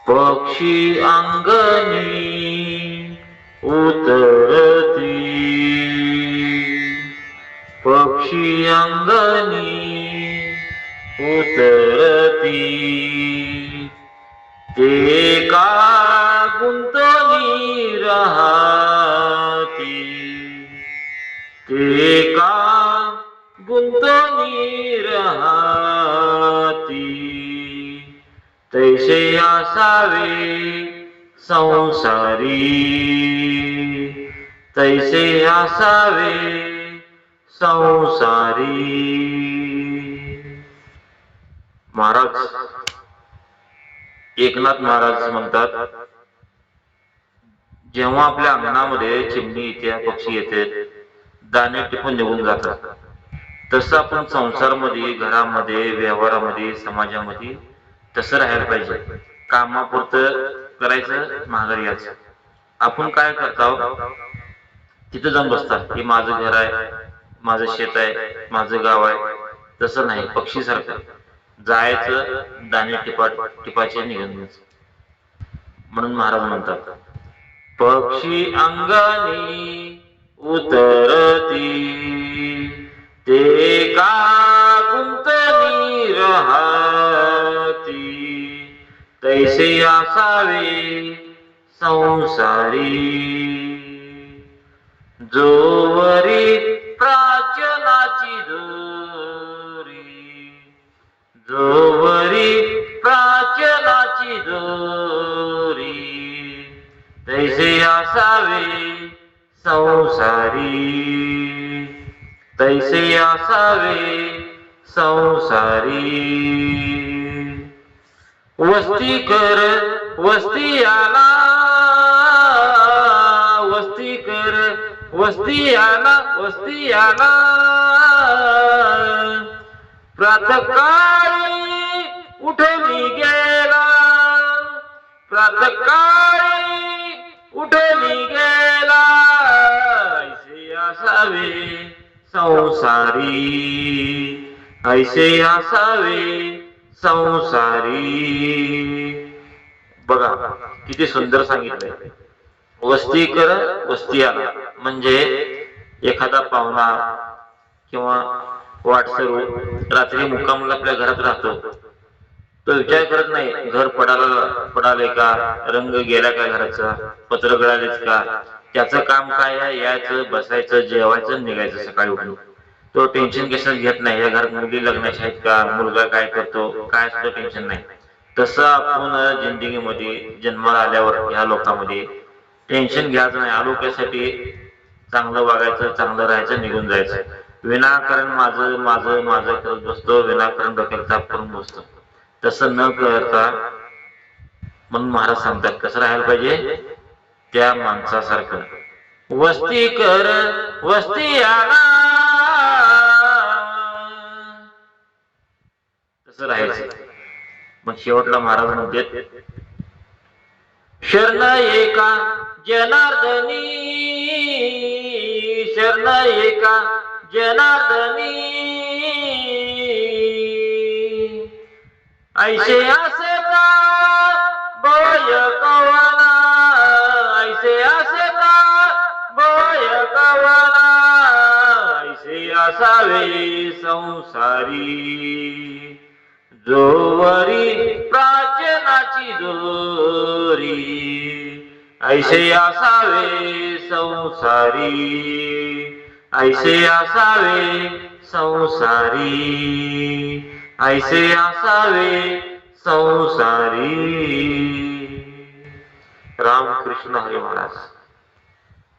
पक्षी अंगणी उतरती, पक्षी अंगणी उतरती, ते का गुंतली राहती, ते का गुंतली राहती, तैसे असावे संसारी, तैसे असावे संसारी. महाराज एकनाथ महाराज म्हणतात, जेव्हा आपल्या अंगणामध्ये चिमणी येते, पक्षी येते, दाणे टिपून निघून जातात, तसं आपण संसारामध्ये, घरामध्ये, व्यवहारामध्ये, समाजामध्ये तसं राहायला पाहिजे. कामापुरतं करायचं, माघारी यायचं. आपण काय करतो, तिथं जाऊन बसतात की माझं घर आहे, माझं शेत आहे, माझं गाव आहे. तसं नाही, पक्षीसारखं जायचं, दाणे टिपाचे निघून घ्यायचं. म्हणून महाराज म्हणतात, पक्षी अंगणी उतरती, ते का गुंतली राहती, तैसे असावे संसारी. जोवरी प्राचनाची दोरी, जोवरी प्राचनाची दोरी, तैसे असावे संसारी, तैसे असावे संसारी. वस्ती कर वस्ती आला, वस्ती कर वस्ती आला, वस्ती आला, प्रातःकाळी उठली गेला, प्रातःकाळी उठली गेला, ऐसे असावे संसारी, ऐसे असावे संसारी. बघा किती सुंदर सांगितलंय. वस्ती कर वस्ती आला म्हणजे एखादा पाहुणा किंवा वाटसरू रात्री मुक्कामाला आपल्या घरात राहतो, तो विचार करत नाही घर पडाले का, रंग गेला का, घराचा पत्र गळालेच का. त्याचं काम काय आहे, यायचं, बसायचं, जेवायचं, निघायचं सकाळी उठून. तो टेन्शन कशाच घेत नाही, या घरात मुलगी लग्नाची आहेत का, मुलगा काय करतो, काय सुद्धा टेन्शन नाही. तसं आपण जिंदगीमध्ये जन्माला आल्यावर ह्या लोकांमध्ये टेन्शन घ्यायचं नाही. आलोक्यासाठी चांगलं वागायचं, चांगलं राहायचं, निघून जायचं. विनाकारण माझं माझं माझं करत बसतो, विनाकारण डोक्याला ताप करून बसतो. तसं न करता म्हणून महाराज सांगतात कसं राहायला पाहिजे, त्या माणसासारखं. वस्ती कर वस्ती आला, तसं राहायचं. मग शेवटला महाराज म्हणतात, शरण एका जनार्दनी, शरण एका जनार्दनी, ऐसे असता बोय कवना, ऐसे असता बोय कवना, ऐसे असावे संसारी. जोवरी प्राचनाची दोरी, ऐसे असावे संसारी, ऐसे असावे संसारी, ऐसे असावे संसारी. रामकृष्ण हरी महाराज.